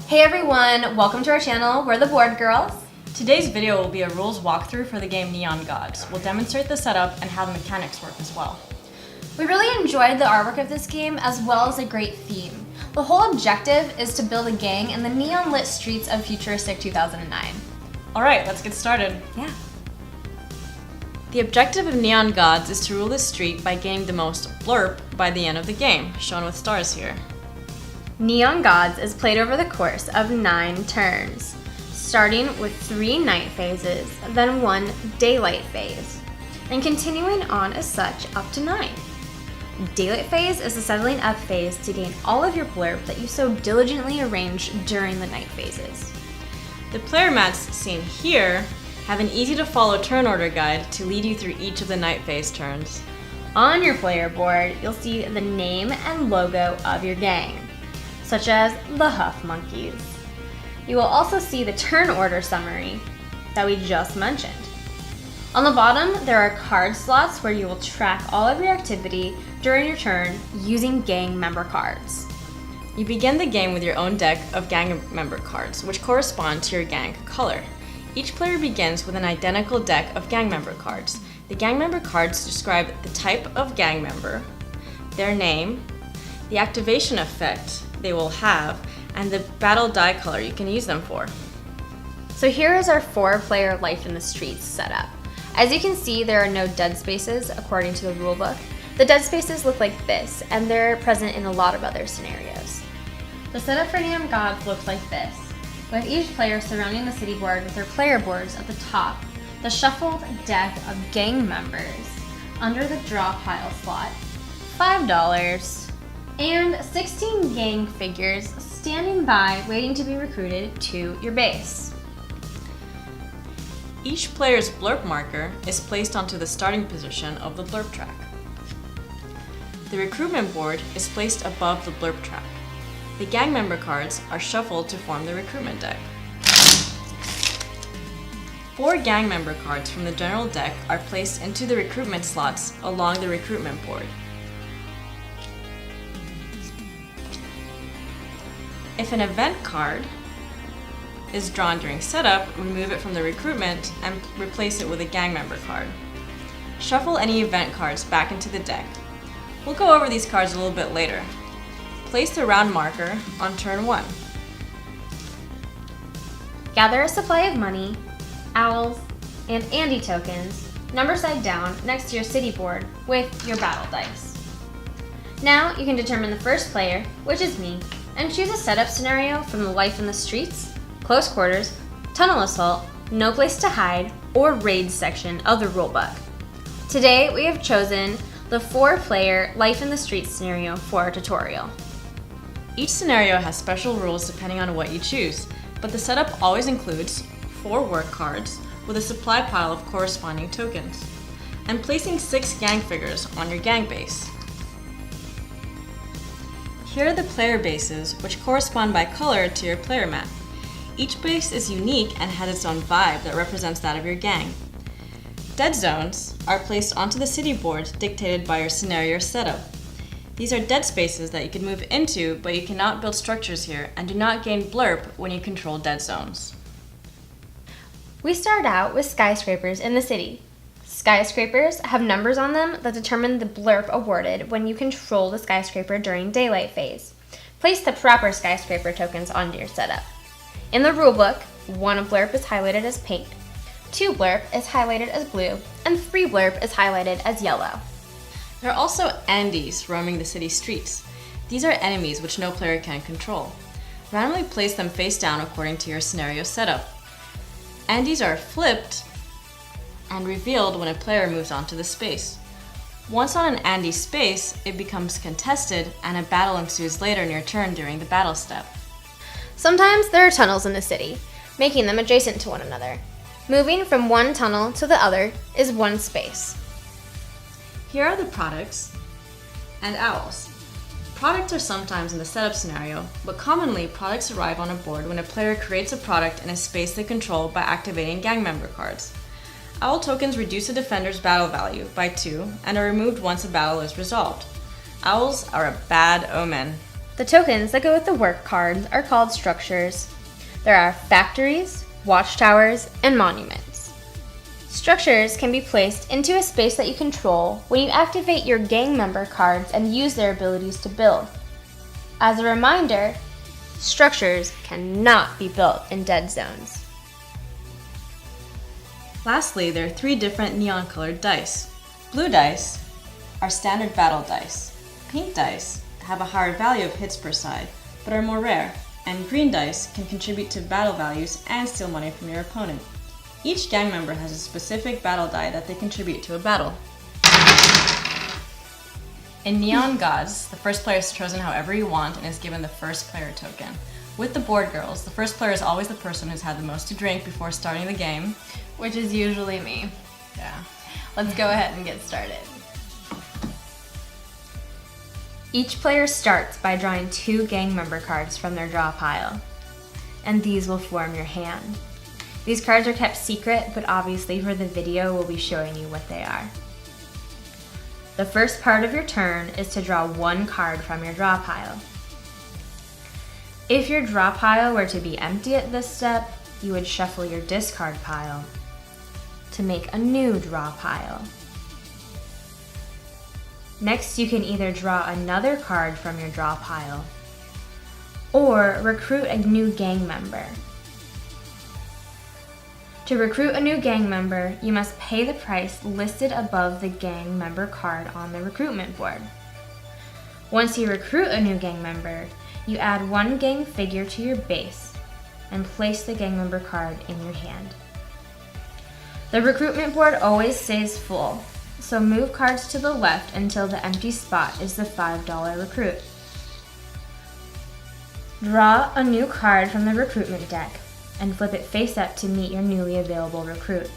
Hey everyone, welcome to our channel. We're the Board Girls. Today's video will be a rules walkthrough for the game Neon Gods. We'll demonstrate the setup and how the mechanics work as well. We really enjoyed the artwork of this game as well as a great theme. The whole objective is to build a gang in the neon lit streets of futuristic 2009. Alright, let's get started. Yeah. The objective of Neon Gods is to rule the street by gaining the most blurb by the end of the game, shown with stars here. Neon Gods is played over the course of 9 turns, starting with 3 night phases, then 1 daylight phase, and continuing on as such up to 9. Daylight phase is the settling up phase to gain all of your blurb that you so diligently arranged during the night phases. The player mats seen here have an easy to follow turn order guide to lead you through each of the night phase turns. On your player board, you'll see the name and logo of your gang, such as the Huff Monkeys. You will also see the turn order summary that we just mentioned. On the bottom, there are card slots where you will track all of your activity during your turn using gang member cards. You begin the game with your own deck of gang member cards, which correspond to your gang color. Each player begins with an identical deck of gang member cards. The gang member cards describe the type of gang member, their name, the activation effect they will have, and the battle die color you can use them for. So here is our 4-player Life in the Streets setup. As you can see, there are no dead spaces according to the rulebook. The dead spaces look like this, and they're present in a lot of other scenarios. The setup for Neon Gods looks like this, with each player surrounding the city board with their player boards at the top, the shuffled deck of gang members under the draw pile slot, $5, and 16 gang figures standing by waiting to be recruited to your base. Each player's blurb marker is placed onto the starting position of the blurb track. The recruitment board is placed above the blurb track. The gang member cards are shuffled to form the recruitment deck. 4 gang member cards from the general deck are placed into the recruitment slots along the recruitment board. If an event card is drawn during setup, remove it from the recruitment and replace it with a gang member card. Shuffle any event cards back into the deck. We'll go over these cards a little bit later. Place the round marker on turn 1. Gather a supply of money, owls, and Andy tokens, number side down next to your city board with your battle dice. Now you can determine the first player, which is me, and choose a setup scenario from the Life in the Streets, Close Quarters, Tunnel Assault, No Place to Hide, or Raid section of the rulebook. Today we have chosen the 4-player Life in the Streets scenario for our tutorial. Each scenario has special rules depending on what you choose, but the setup always includes 4 work cards with a supply pile of corresponding tokens, and placing 6 gang figures on your gang base. Here are the player bases, which correspond by color to your player mat. Each base is unique and has its own vibe that represents that of your gang. Dead zones are placed onto the city board dictated by your scenario setup. These are dead spaces that you can move into, but you cannot build structures here and do not gain blurb when you control dead zones. We start out with skyscrapers in the city. Skyscrapers have numbers on them that determine the blurb awarded when you control the skyscraper during daylight phase. Place the proper skyscraper tokens onto your setup. In the rulebook, 1 blurb is highlighted as pink, 2 blurb is highlighted as blue, and 3 blurb is highlighted as yellow. There are also Andes roaming the city streets. These are enemies which no player can control. Randomly place them face down according to your scenario setup. Andes are flipped and revealed when a player moves onto the space. Once on an Andy space, it becomes contested and a battle ensues later in your turn during the battle step. Sometimes there are tunnels in the city, making them adjacent to one another. Moving from one tunnel to the other is 1 space. Here are the products and owls. Products are sometimes in the setup scenario, but commonly products arrive on a board when a player creates a product in a space they control by activating gang member cards. Owl tokens reduce a defender's battle value by 2 and are removed once a battle is resolved. Owls are a bad omen. The tokens that go with the work cards are called structures. There are factories, watchtowers, and monuments. Structures can be placed into a space that you control when you activate your gang member cards and use their abilities to build. As a reminder, structures cannot be built in dead zones. Lastly, there are 3 different neon-colored dice. Blue dice are standard battle dice. Pink dice have a higher value of hits per side, but are more rare, and green dice can contribute to battle values and steal money from your opponent. Each gang member has a specific battle die that they contribute to a battle. In Neon Gods, the first player is chosen however you want and is given the first player token. With the board girls, the first player is always the person who's had the most to drink before starting the game, which is usually me. Yeah. Let's go ahead and get started. Each player starts by drawing 2 gang member cards from their draw pile, and these will form your hand. These cards are kept secret, but obviously for the video we'll be showing you what they are. The first part of your turn is to draw 1 card from your draw pile. If your draw pile were to be empty at this step, you would shuffle your discard pile to make a new draw pile. Next, you can either draw another card from your draw pile or recruit a new gang member. To recruit a new gang member, you must pay the price listed above the gang member card on the recruitment board. Once you recruit a new gang member, you add 1 gang figure to your base and place the gang member card in your hand. The recruitment board always stays full, so move cards to the left until the empty spot is the $5 recruit. Draw a new card from the recruitment deck and flip it face up to meet your newly available recruit.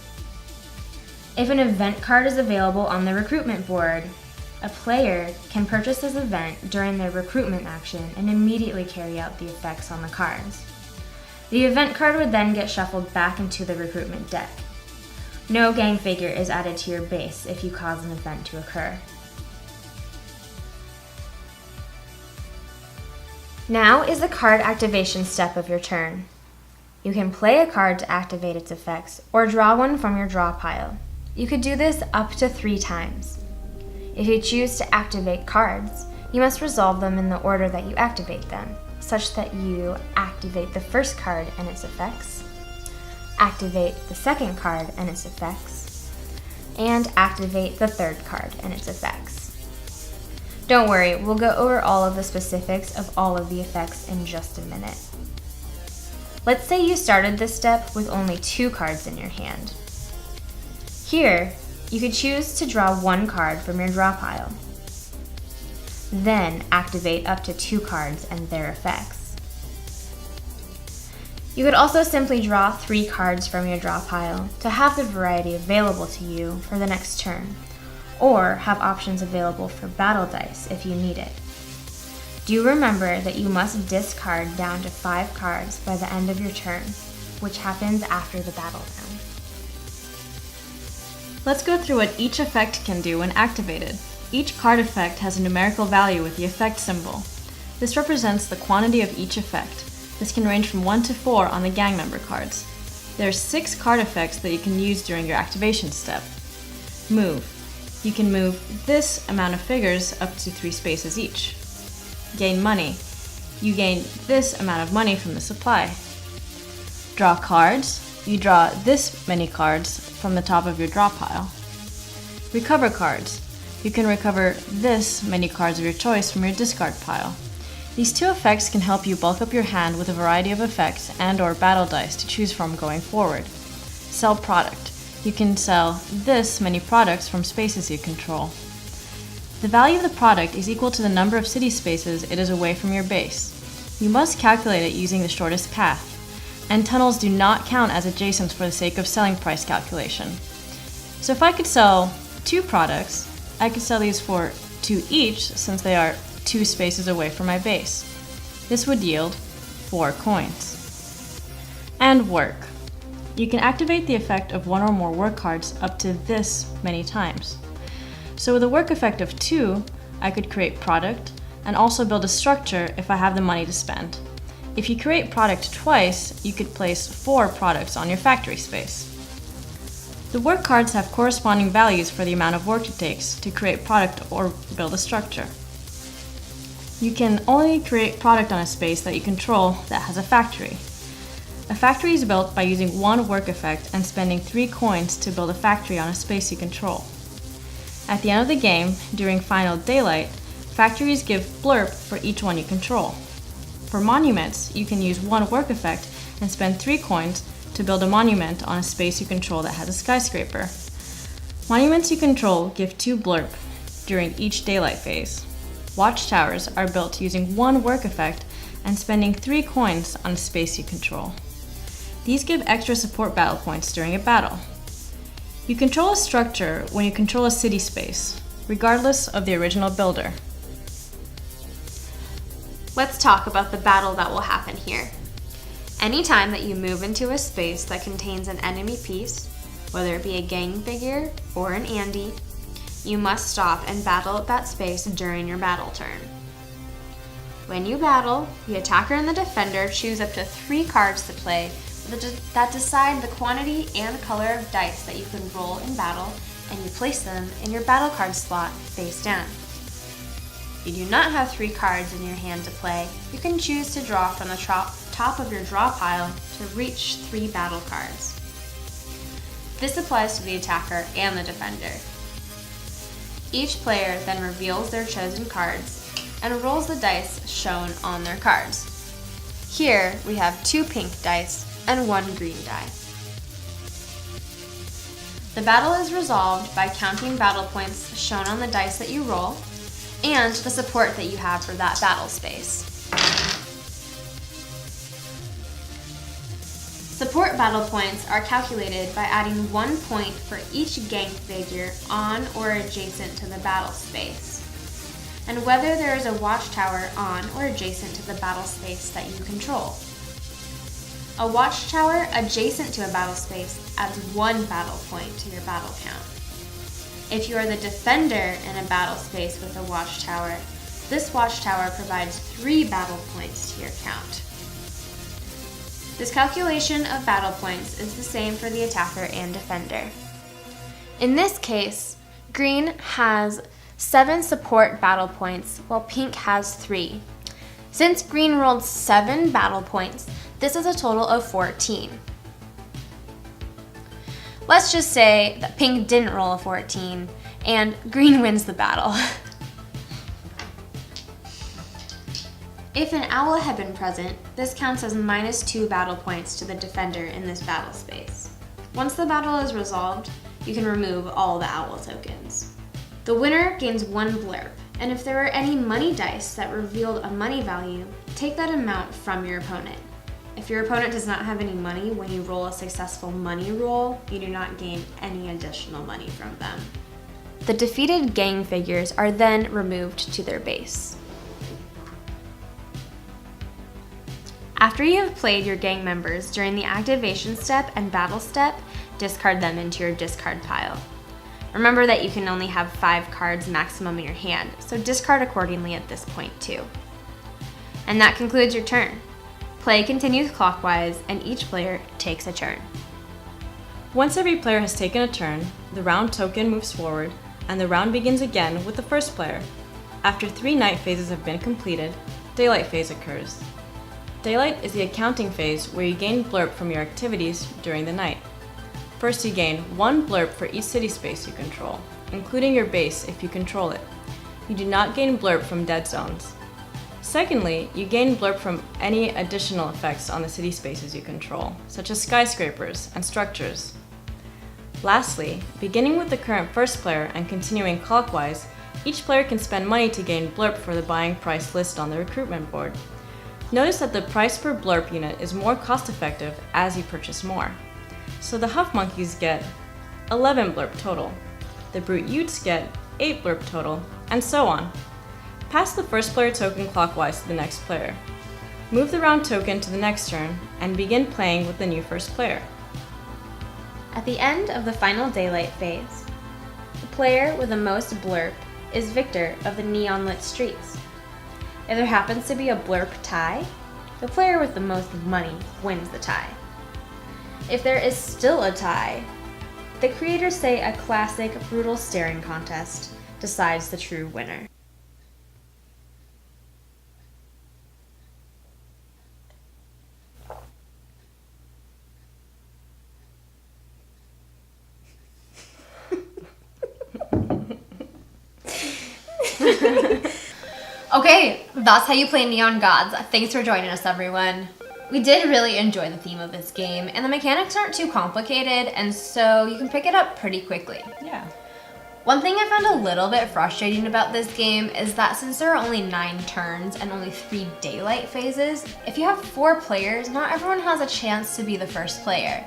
If an event card is available on the recruitment board, a player can purchase this event during their recruitment action and immediately carry out the effects on the cards. The event card would then get shuffled back into the recruitment deck. No gang figure is added to your base if you cause an event to occur. Now is the card activation step of your turn. You can play a card to activate its effects or draw one from your draw pile. You could do this up to 3 times. If you choose to activate cards, you must resolve them in the order that you activate them, such that you activate the first card and its effects, activate the second card and its effects, and activate the third card and its effects. Don't worry, we'll go over all of the specifics of all of the effects in just a minute. Let's say you started this step with only 2 cards in your hand. Here, you could choose to draw 1 card from your draw pile, then activate up to 2 cards and their effects. You could also simply draw 3 cards from your draw pile to have the variety available to you for the next turn, or have options available for battle dice if you need it. Do remember that you must discard down to 5 cards by the end of your turn, which happens after the battle round. Let's go through what each effect can do when activated. Each card effect has a numerical value with the effect symbol. This represents the quantity of each effect. This can range from 1 to 4 on the gang member cards. There are 6 card effects that you can use during your activation step. Move. You can move this amount of figures up to 3 spaces each. Gain money. You gain this amount of money from the supply. Draw cards. You draw this many cards from the top of your draw pile. Recover cards. You can recover this many cards of your choice from your discard pile. These 2 effects can help you bulk up your hand with a variety of effects and/or battle dice to choose from going forward. Sell product. You can sell this many products from spaces you control. The value of the product is equal to the number of city spaces it is away from your base. You must calculate it using the shortest path, and tunnels do not count as adjacents for the sake of selling price calculation. So if I could sell 2 products, I could sell these for 2 each since they are 2 spaces away from my base. This would yield 4 coins. And work. You can activate the effect of 1 or more work cards up to this many times. So with a work effect of 2, I could create product and also build a structure if I have the money to spend. If you create product twice, you could place 4 products on your factory space. The work cards have corresponding values for the amount of work it takes to create product or build a structure. You can only create product on a space that you control that has a factory. A factory is built by using 1 work effect and spending 3 coins to build a factory on a space you control. At the end of the game, during final daylight, factories give blurb for each one you control. For monuments, you can use 1 work effect and spend 3 coins to build a monument on a space you control that has a skyscraper. Monuments you control give 2 blurb during each daylight phase. Watchtowers are built using 1 work effect and spending 3 coins on a space you control. These give extra support battle points during a battle. You control a structure when you control a city space, regardless of the original builder. Let's talk about the battle that will happen here. Anytime that you move into a space that contains an enemy piece, whether it be a gang figure or an Andy, you must stop and battle at that space during your battle turn. When you battle, the attacker and the defender choose up to 3 cards to play that decide the quantity and color of dice that you can roll in battle, and you place them in your battle card slot face down. If you do not have 3 cards in your hand to play, you can choose to draw from the top of your draw pile to reach 3 battle cards. This applies to the attacker and the defender. Each player then reveals their chosen cards and rolls the dice shown on their cards. Here we have 2 pink dice and 1 green die. The battle is resolved by counting battle points shown on the dice that you roll and the support that you have for that battle space. Support battle points are calculated by adding 1 point for each gang figure on or adjacent to the battle space, and whether there is a watchtower on or adjacent to the battle space that you control. A watchtower adjacent to a battle space adds 1 battle point to your battle count. If you are the defender in a battle space with a watchtower, this watchtower provides 3 battle points to your count. This calculation of battle points is the same for the attacker and defender. In this case, green has 7 support battle points while pink has 3. Since green rolled 7 battle points, this is a total of 14. Let's just say that pink didn't roll a 14 and green wins the battle. If an owl had been present, this counts as -2 battle points to the defender in this battle space. Once the battle is resolved, you can remove all the owl tokens. The winner gains 1 blurb, and if there were any money dice that revealed a money value, take that amount from your opponent. If your opponent does not have any money when you roll a successful money roll, you do not gain any additional money from them. The defeated gang figures are then removed to their base. After you have played your gang members during the activation step and battle step, discard them into your discard pile. Remember that you can only have 5 cards maximum in your hand, so discard accordingly at this point too. And that concludes your turn. Play continues clockwise and each player takes a turn. Once every player has taken a turn, the round token moves forward and the round begins again with the first player. After 3 night phases have been completed, daylight phase occurs. Daylight is the accounting phase where you gain blurb from your activities during the night. First, you gain 1 blurb for each city space you control, including your base if you control it. You do not gain blurb from dead zones. Secondly, you gain blurb from any additional effects on the city spaces you control, such as skyscrapers and structures. Lastly, beginning with the current first player and continuing clockwise, each player can spend money to gain blurb for the buying price list on the recruitment board. Notice that the price per blurb unit is more cost-effective as you purchase more. So the Huff Monkeys get 11 blurb total, the Brute Utes get 8 blurb total, and so on. Pass the first player token clockwise to the next player. Move the round token to the next turn, and begin playing with the new first player. At the end of the final daylight phase, the player with the most blurb is victor of the neon lit streets. If there happens to be a blurb tie, the player with the most money wins the tie. If there is still a tie, the creators say a classic brutal staring contest decides the true winner. Okay, that's how you play Neon Gods. Thanks for joining us, everyone. We did really enjoy the theme of this game, and the mechanics aren't too complicated, and so you can pick it up pretty quickly. Yeah. One thing I found a little bit frustrating about this game is that since there are only 9 turns and only 3 daylight phases, if you have 4 players, not everyone has a chance to be the first player.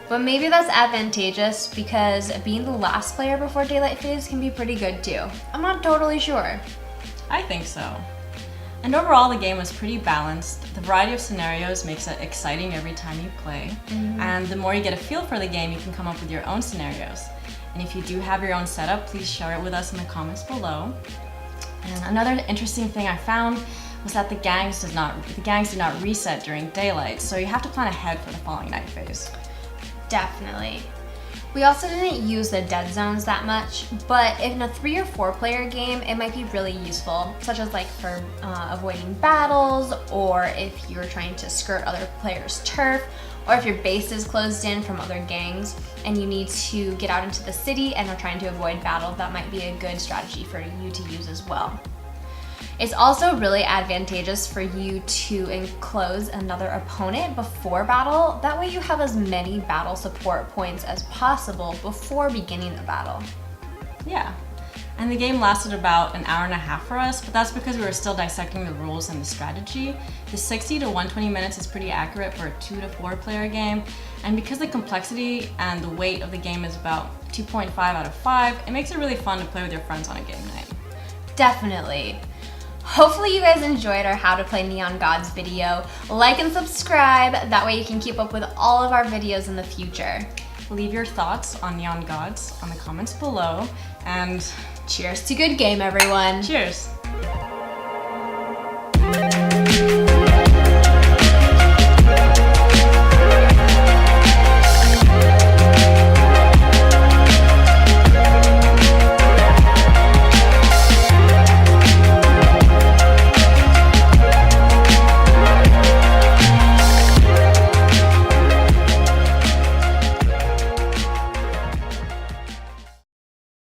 But maybe that's advantageous because being the last player before daylight phase can be pretty good too. I'm not totally sure. I think so. And overall, the game was pretty balanced. The variety of scenarios makes it exciting every time you play. And the more you get a feel for the game, you can come up with your own scenarios. And if you do have your own setup, please share it with us in the comments below. And another interesting thing I found was that the gangs did not reset during daylight, so you have to plan ahead for the following night phase. Definitely. We also didn't use the dead zones that much, but in a 3 or 4 player game, it might be really useful, such as like for avoiding battles, or if you're trying to skirt other players' turf, or if your base is closed in from other gangs and you need to get out into the city and are trying to avoid battle, that might be a good strategy for you to use as well. It's also really advantageous for you to enclose another opponent before battle. That way you have as many battle support points as possible before beginning the battle. Yeah. And the game lasted about an hour and a half for us, but that's because we were still dissecting the rules and the strategy. The 60 to 120 minutes is pretty accurate for a 2 to 4 player game. And because the complexity and the weight of the game is about 2.5 out of 5, it makes it really fun to play with your friends on a game night. Definitely. Hopefully you guys enjoyed our How to Play Neon Gods video. Like and subscribe, that way you can keep up with all of our videos in the future. Leave your thoughts on Neon Gods on the comments below, and cheers to good game, everyone. Cheers!